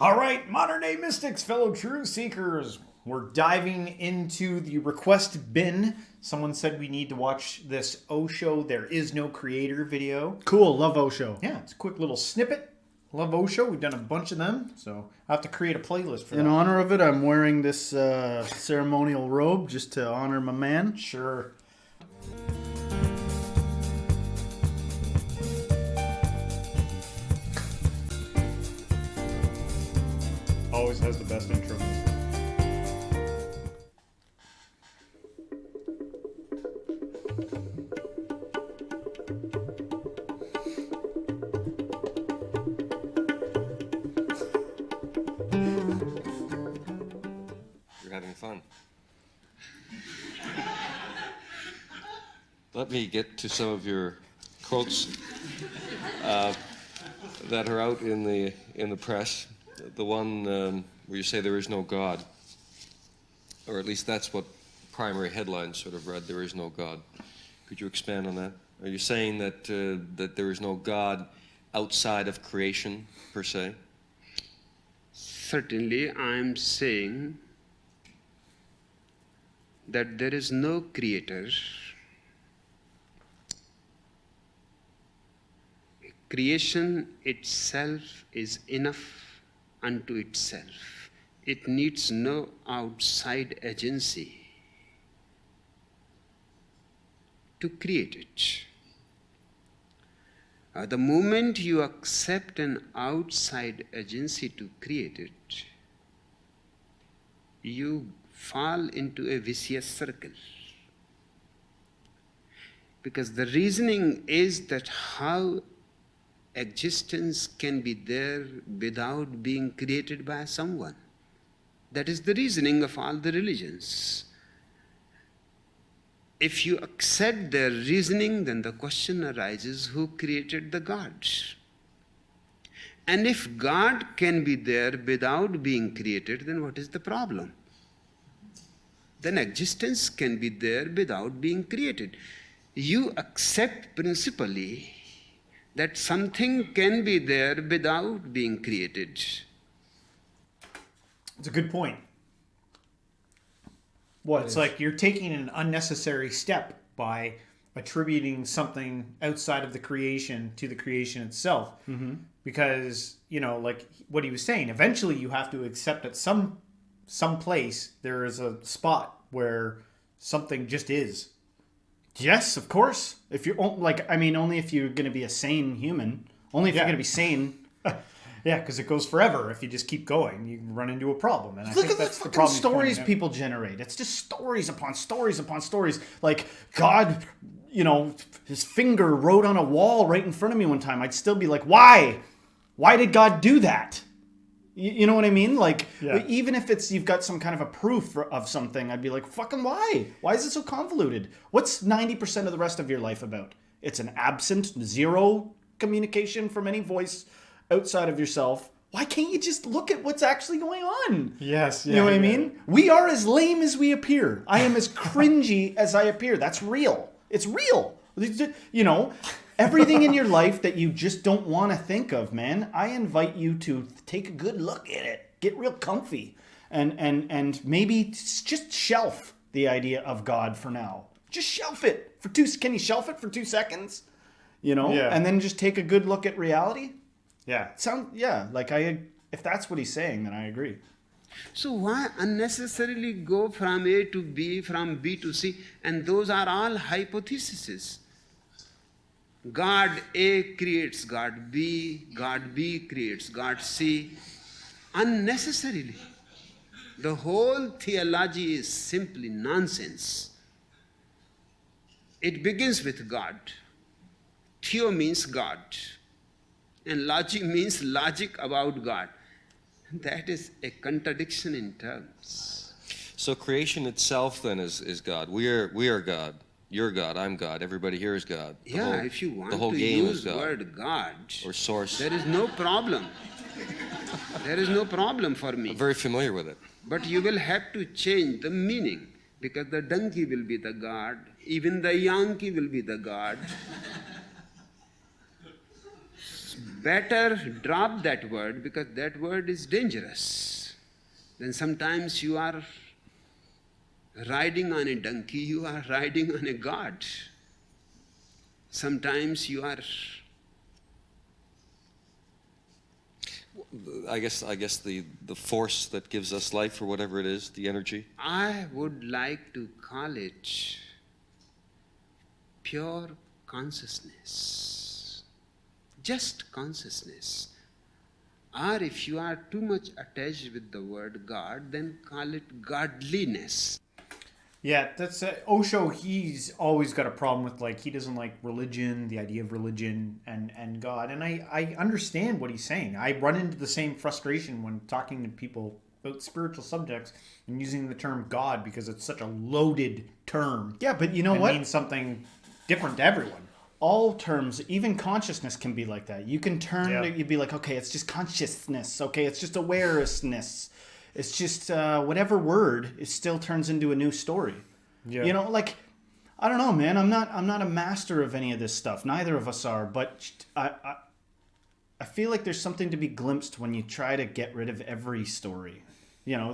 All right, modern day mystics, fellow truth seekers, we're diving into the request bin. Someone said we need to watch this Osho There Is No Creator video. Cool, love Osho. Yeah, it's a quick little snippet. Love Osho. We've done a bunch of them, so I have to create a playlist for that. In honor of it, I'm wearing this ceremonial robe just to honor my man. Sure. Always has the best intro music. You're having fun. Let me get to some of your quotes that are out in the press. The one where you say there is no God, or at least that's what primary headlines sort of read. There is no God. Could you expand on that? Are you saying that that there is no God outside of creation per se? Certainly, I am saying that there is no creator. Creation itself is enough unto itself. It needs no outside agency to create it. The moment you accept an outside agency to create it, you fall into a vicious circle. Because the reasoning is that how existence can be there without being created by someone. That is the reasoning of all the religions. If you accept their reasoning, then the question arises, who created the gods? And if God can be there without being created, then what is the problem? Then existence can be there without being created. You accept principally that something can be there without being created. It's a good point. What? It's like you're taking an unnecessary step by attributing something outside of the creation to the creation itself. Mm-hmm. Because, you know, like what he was saying, eventually you have to accept that some place there is a spot where something just is. Yes, of course. If you're only if you're going to be a sane human. Only if you're going to be sane. Yeah, because it goes forever. If you just keep going, you run into a problem. And I Look think at that's the the fucking problem. stories people generate. It's just stories upon stories upon stories. Like, God, you know, his finger wrote on a wall right in front of me one time. I'd still be like, why? Why did God do that? You know what I mean? Like, even if you've got some kind of a proof of something, I'd be like, fucking why? Why is it so convoluted? What's 90% of the rest of your life about? It's an absent, zero communication from any voice outside of yourself. Why can't you just look at what's actually going on? Yes. You know what I mean? We are as lame as we appear. I am as cringy as I appear. That's real. It's real. You know, everything in your life that you just don't want to think of, man, I invite you to take a good look at it. Get real comfy. And maybe just shelf the idea of God for now. Just shelf it. Can you shelf it for 2 seconds? You know? Yeah. And then just take a good look at reality? Yeah. If that's what he's saying, then I agree. So why unnecessarily go from A to B, from B to C? And those are all hypotheses. God A creates God B creates God C. Unnecessarily. The whole theology is simply nonsense. It begins with God. Theo means God. And logic means logic about God. That is a contradiction in terms. So creation itself then is God. We are God. You're God. I'm God. Everybody here is God. If you want to game use is God. word God Or source. there is no problem. There is no problem for me. I'm very familiar with it. But you will have to change the meaning, because the donkey will be the God, even the Yankee will be the God. better drop that word because that word is dangerous. Then sometimes you are riding on a donkey, you are riding on a god. Sometimes you are... I guess the force that gives us life or whatever it is, the energy. I would like to call it pure consciousness. Just consciousness. Or if you are too much attached with the word God, then call it godliness. Yeah, that's Osho. He's always got a problem with, like, he doesn't like religion, the idea of religion and God. And I understand what he's saying. I run into the same frustration when talking to people about spiritual subjects and using the term God because it's such a loaded term. Yeah, but you know it what? means something different to everyone. All terms, even consciousness can be like that. You can turn, Yeah. you'd be like, okay, it's just consciousness. Okay, it's just awareness. It's just whatever word, it still turns into a new story. Yeah. You know, like, I don't know, man. I'm not a master of any of this stuff. Neither of us are. But I feel like there's something to be glimpsed when you try to get rid of every story. You know,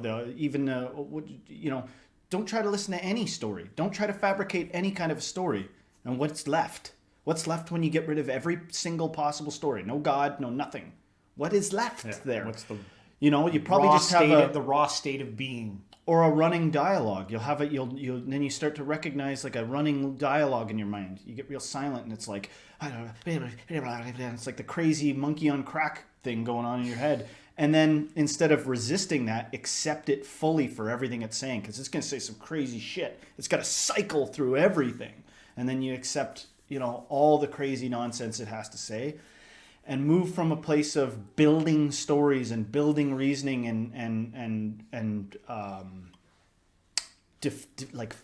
don't try to listen to any story. Don't try to fabricate any kind of story. And what's left? What's left when you get rid of every single possible story? No God, no nothing. What is left there? What's the You know, you probably raw just have state, the raw state of being. or a running dialogue. You'll have it. You'll then you start to recognize like a running dialogue in your mind. You get real silent, and it's like I don't know. It's like the crazy monkey on crack thing going on in your head. And then instead of resisting that, accept it fully for everything it's saying, because it's going to say some crazy shit. It's got to cycle through everything, and then you accept, you know, all the crazy nonsense it has to say. And move from a place of building stories and building reasoning and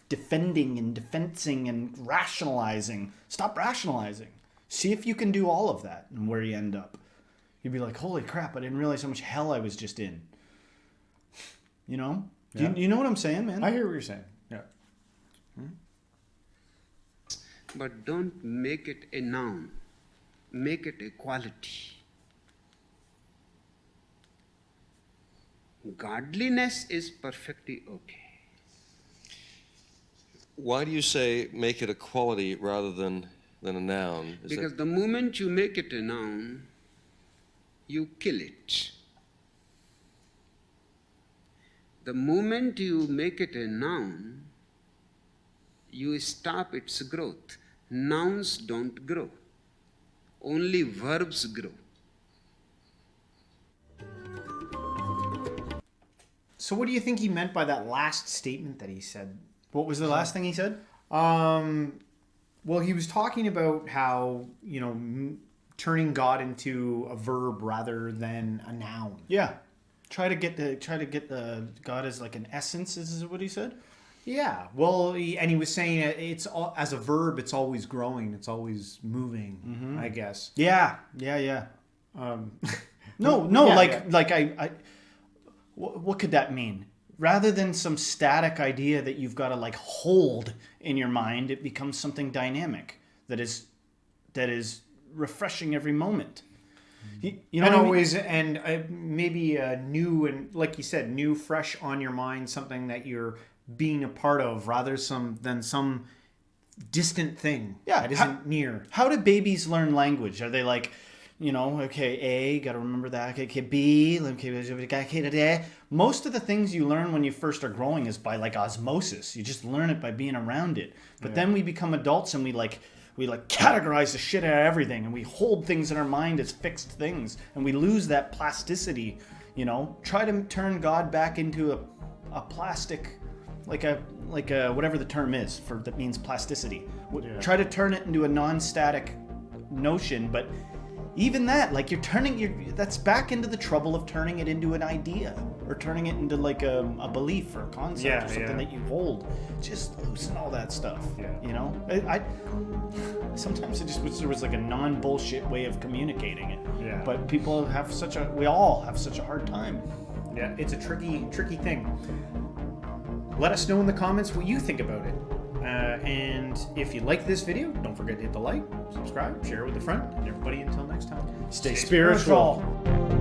defending and defensing and rationalizing. Stop rationalizing. See if you can do all of that and where you end up. You'd be like, holy crap, I didn't realize how much hell I was just in. You know? Yeah. Do you know what I'm saying, man? I hear what you're saying. Yeah. But don't make it a noun. Make it a quality. Godliness is perfectly okay. Why do you say make it a quality rather than a noun? Because the moment you make it a noun, you kill it. The moment you make it a noun, you stop its growth. Nouns don't grow. Only verbs grow. So what do you think he meant by that last statement that he said? What was the last thing he said? Well, he was talking about how, you know, turning God into a verb rather than a noun. Yeah. Try to get the God as like an essence, is what he said? Yeah. Well, he was saying it's all, as a verb, it's always growing, it's always moving, I guess. Yeah. No, Yeah, what could that mean? Rather than some static idea that you've got to like hold in your mind, it becomes something dynamic that is refreshing every moment. You know, and what I mean? always, and maybe new and, like you said, new, fresh on your mind, something that you're being a part of rather than some distant thing that isn't near. How do babies learn language? Are they like, you know, okay, A, got to remember that. Okay, B, okay, most of the things you learn when you first are growing is by like osmosis. You just learn it by being around it. But then we become adults and we categorize the shit out of everything, and we hold things in our mind as fixed things, and we lose that plasticity. You know, try to turn God back into a plastic, like a whatever the term is for that means plasticity. Try to turn it into a non-static notion, but even that, like that's back into the trouble of turning it into an idea or turning it into like a belief or a concept or something that you hold. Just loosen all that stuff. You know, I sometimes I just wish there was like a non-bullshit way of communicating it. Yeah. But we all have such a hard time. Yeah, it's a tricky thing. Let us know in the comments what you think about it. And if you like this video, don't forget to hit the like, subscribe, share it with a friend, and everybody until next time. Stay spiritual.